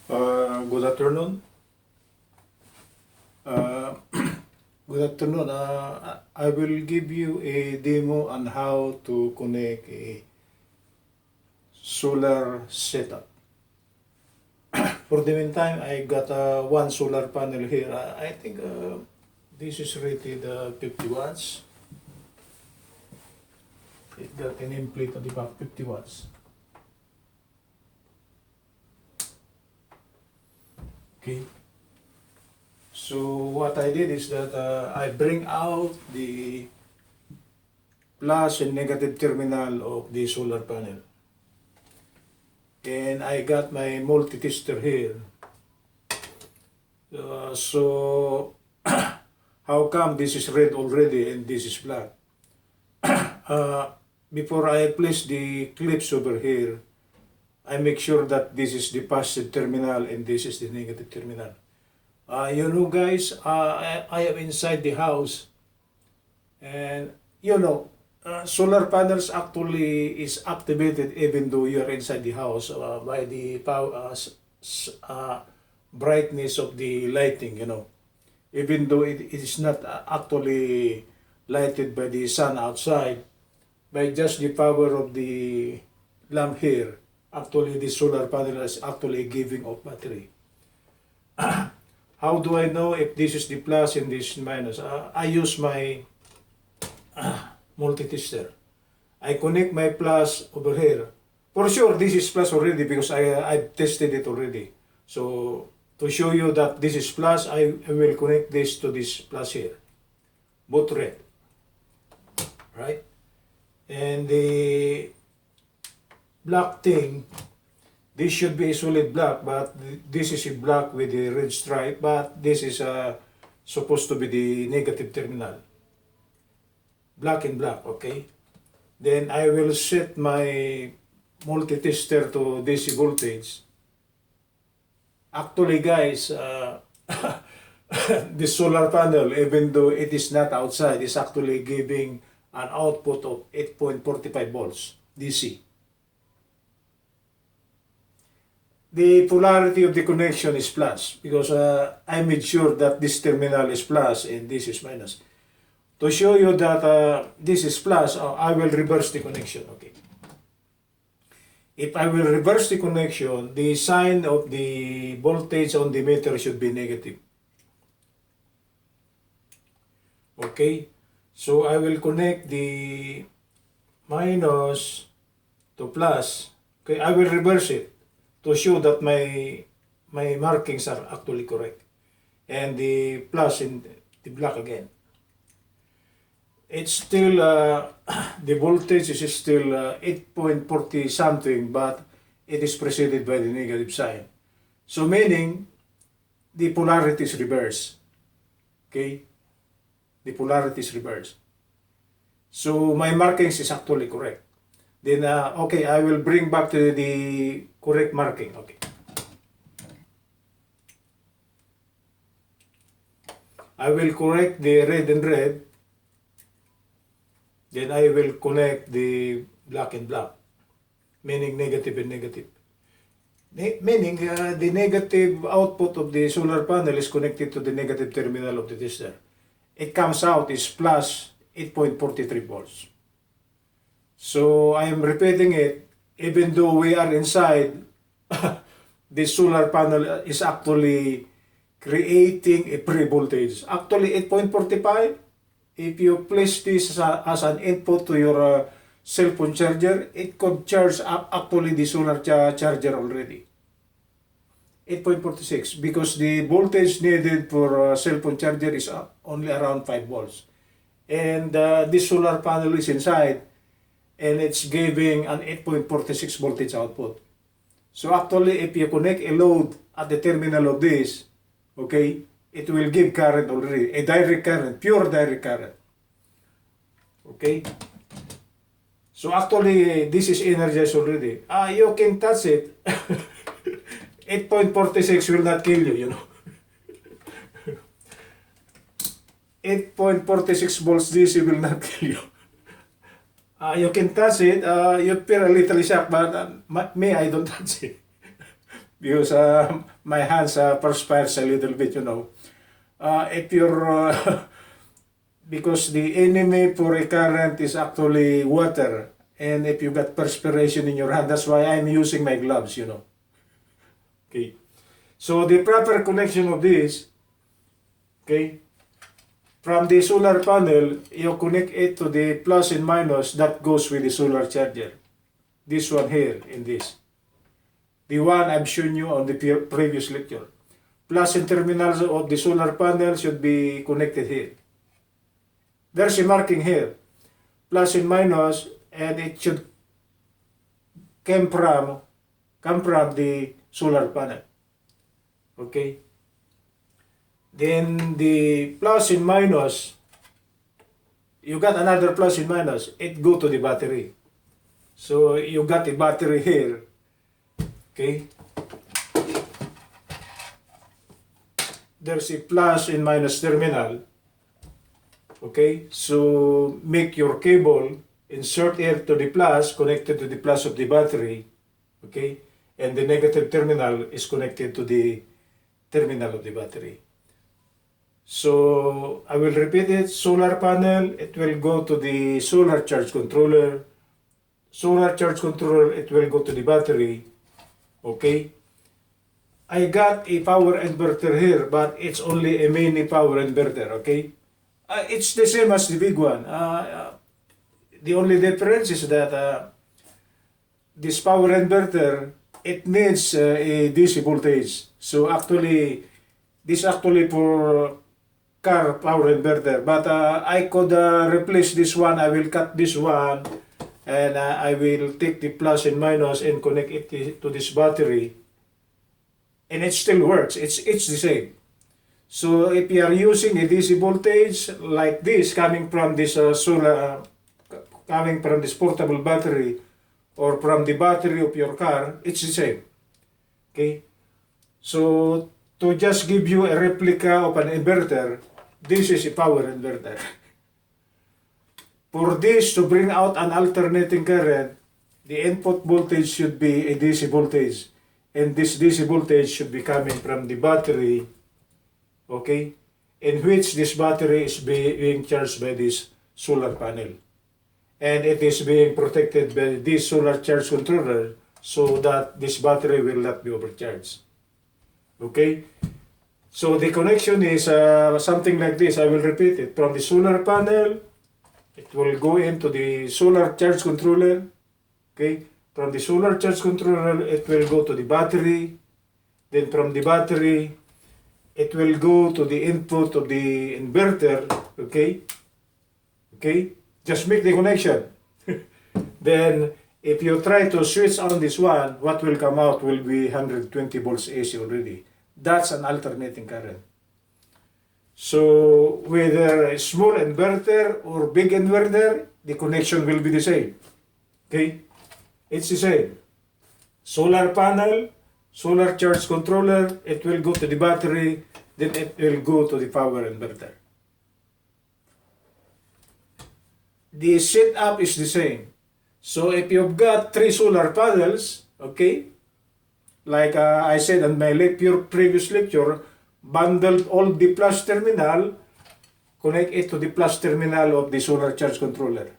Good afternoon. Uh, Good afternoon. I will give you a demo on how to connect a solar setup. For the meantime, I got one solar panel here. I think this is rated 50 watts. It got an nameplate of about 50 watts. Okay. So what I did is that I bring out the plus and negative terminal of the solar panel. And I got my multi-tester here. So how come this is red already and this is black? Before I place the clips over here, I make sure that this is the positive terminal and this is the negative terminal. You know guys, I am inside the house and solar panels actually is activated even though you are inside the house by the power, brightness of the lighting, even though it is not actually lighted by the sun outside, by just the power of the lamp here, actually the solar panel is actually giving off battery. How do I know if this is the plus and this is minus? I use my multi-tester. I connect my plus over here. For sure, this is plus already because I've tested it already. So, to show you that this is plus, I will connect this to this plus here. Both red. Right? And the black thing, this should be a solid black, but this is a black with a red stripe, but this is supposed to be the negative terminal. Black and black, okay? Then I will set my multi-tester to DC voltage. Actually guys, the solar panel, even though it is not outside, is actually giving an output of 8.45 volts DC. The polarity of the connection is plus because I made sure that this terminal is plus and this is minus. To show you that this is plus, I will reverse the connection. Okay. If I will reverse the connection, the sign of the voltage on the meter should be negative. Okay. So I will connect the minus to plus. Okay. I will reverse it to show that my markings are actually correct. And the plus in the black again. It's still, the voltage is still 8.40 something, but it is preceded by the negative sign. So meaning, the polarity is reversed. Okay? The polarity is reversed. So my markings is actually correct. Then, okay, I will bring back to the correct marking. Okay. I will correct the red and red. Then I will connect the black and black, meaning negative and negative. Meaning the negative output of the solar panel is connected to the negative terminal of the tester. It comes out is plus 8.43 volts. So I am repeating it, even though we are inside, the solar panel is actually creating a pre-voltage. Actually 8.45. If you place this as an input to your cell phone charger, it could charge up actually the solar charger already. 8.46 because the voltage needed for cell phone charger is only around 5 volts. And this solar panel is inside and it's giving an 8.46 voltage output. So actually if you connect a load at the terminal of this, okay, it will give current already, a direct current, pure direct current. Okay? So actually, this is energized already. You can touch it. 8.46 will not kill you, 8.46 volts DC will not kill you. You can touch it, you feel a little shock, but me, I don't touch it. because my hands perspires a little bit, you know. If you're, because the enemy for a current is actually water, and if you got perspiration in your hand, that's why I'm using my gloves, you know. Okay. So the proper connection of this, okay, from the solar panel, you connect it to the plus and minus that goes with the solar charger. This one here in this. The one I've shown you on the previous lecture. Plus and terminals of the solar panel should be connected here. There's a marking here. Plus and minus, and it should come from the solar panel. Okay? Then the plus and minus, you got another plus and minus, it go to the battery. So you got a battery here. Okay? There's a plus and minus terminal. Okay? So make your cable, insert it to the plus, connected to the plus of the battery. Okay? And the negative terminal is connected to the terminal of the battery. So I will repeat it. Solar panel, it will go to the solar charge controller. Solar charge controller, it will go to the battery. Okay? I got a power inverter here, but it's only a mini power inverter. Okay? It's the same as the big one. The only difference is that this power inverter, it needs a DC voltage. So actually, this actually for car power inverter. But I could replace this one. I will cut this one, and I will take the plus and minus and connect it to this battery. And it still works. It's the same. So if you are using a DC voltage like this coming from this solar, coming from this portable battery, or from the battery of your car, it's the same. Okay? So to just give you a replica of an inverter, this is a power inverter. For this to bring out an alternating current, the input voltage should be a DC voltage. And this DC voltage should be coming from the battery, okay, in which this battery is being charged by this solar panel. And it is being protected by this solar charge controller so that this battery will not be overcharged. Okay? So the connection is something like this. I will repeat it. From the solar panel, it will go into the solar charge controller. Okay? From the solar charge controller, it will go to the battery. Then from the battery, it will go to the input of the inverter. Okay? Okay? Just make the connection. Then, if you try to switch on this one, what will come out will be 120 volts AC already. That's an alternating current. So, whether a small inverter or big inverter, the connection will be the same. Okay? It's the same. Solar panel, solar charge controller, it will go to the battery, then it will go to the power inverter. The setup is the same. So if you've got 3 solar panels, okay, like I said on my previous lecture, bundle all the plus terminal, connect it to the plus terminal of the solar charge controller.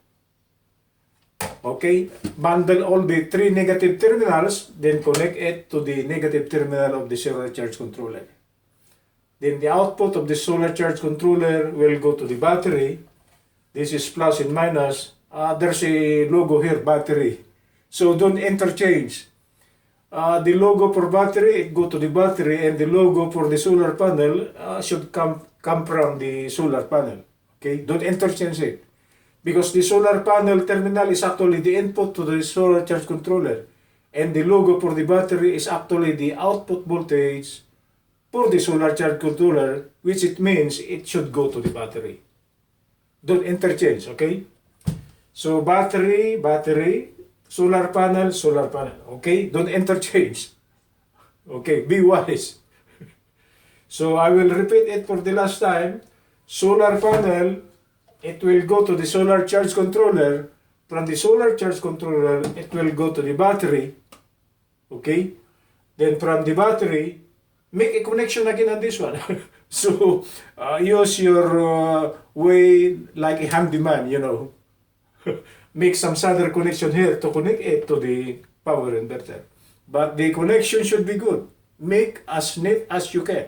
Okay, bundle all the 3 negative terminals, then connect it to the negative terminal of the solar charge controller. Then the output of the solar charge controller will go to the battery. This is plus and minus. There's a logo here, battery. So don't interchange. The logo for battery, it go to the battery, and the logo for the solar panel should come from the solar panel. Okay, don't interchange it. Because the solar panel terminal is actually the input to the solar charge controller. And the logo for the battery is actually the output voltage for the solar charge controller, which it means it should go to the battery. Don't interchange, okay? So battery, solar panel, okay? Don't interchange. Okay, be wise. So I will repeat it for the last time. Solar panel, it will go to the solar charge controller. From the solar charge controller, it will go to the battery. Okay? Then from the battery, make a connection again on this one. So use your way like a handyman, you know. Make some solder connection here to connect it to the power inverter. But the connection should be good. Make as neat as you can.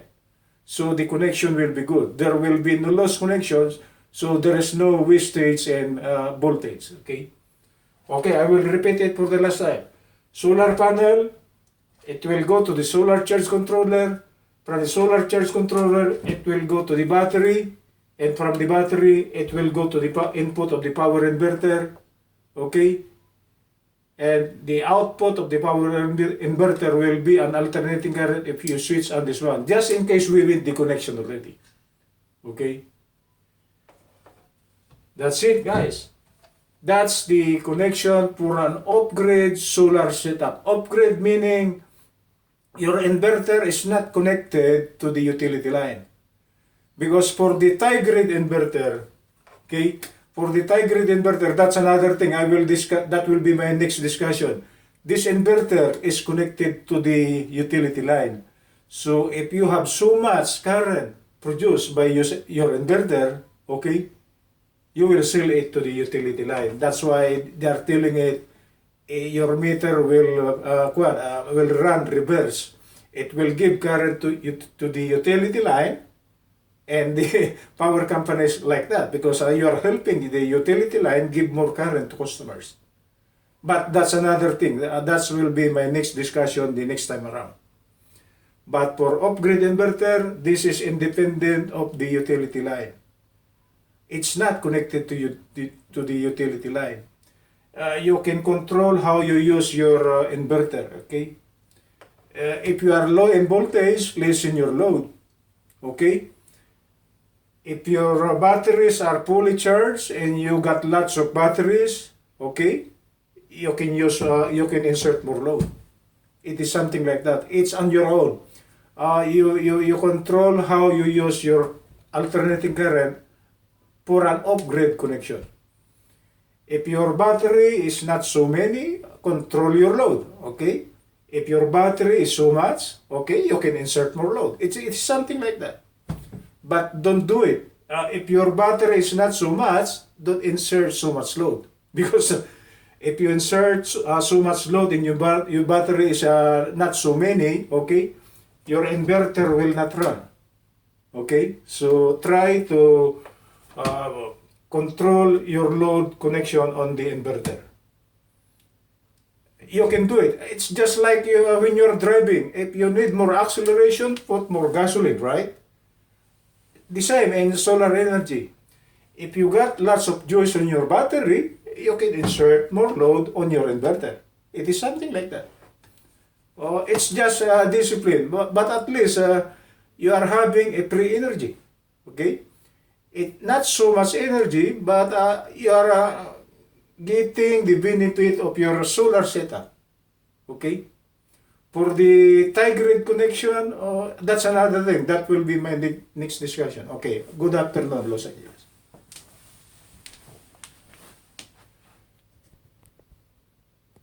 So the connection will be good. There will be no lost connections, so there is no wastage and voltage. Okay? Okay, I will repeat it for the last time. Solar panel, it will go to the solar charge controller. From the solar charge controller, it will go to the battery. And from the battery, it will go to the input of the power inverter. Okay? And the output of the power inverter will be an alternating current if you switch on this one. Just in case we win the connection already. Okay? That's it, guys. That's the connection for an off-grid solar setup. Off-grid meaning your inverter is not connected to the utility line. Because for the tie-grid inverter, okay, for the tie-grid inverter, that's another thing I will discuss. That will be my next discussion. This inverter is connected to the utility line. So if you have so much current produced by your inverter, okay, you will sell it to the utility line. That's why they are telling it your meter will run reverse. It will give current to the utility line, and the power companies like that because you are helping the utility line give more current to customers. But that's another thing. That will be my next discussion the next time around. But for off-grid inverter, this is independent of the utility line. It's not connected to the utility line. You can control how you use your inverter, okay? If you are low in voltage, lessen your load, okay? If your batteries are fully charged and you got lots of batteries, okay, you can insert more load. It is something like that. It's on your own. You control how you use your alternating current for an off-grid connection. If your battery is not so many, control your load, okay? If your battery is so much, okay, you can insert more load. It's something like that. But don't do it. If your battery is not so much, don't insert so much load. Because if you insert so much load in your battery is not so many, okay, your inverter will not run. Okay, so try to control your load connection on the inverter. You can do it. It's just like when you're driving. If you need more acceleration, put more gasoline, right? The same in solar energy. If you got lots of juice on your battery, you can insert more load on your inverter. It is something like that. It's just discipline, but at least you are having a free energy. Okay? Not so much energy, but you are getting the benefit of your solar setup. Okay? For the tie-grid connection, that's another thing. That will be my next discussion. Okay, good afternoon, Los Angeles.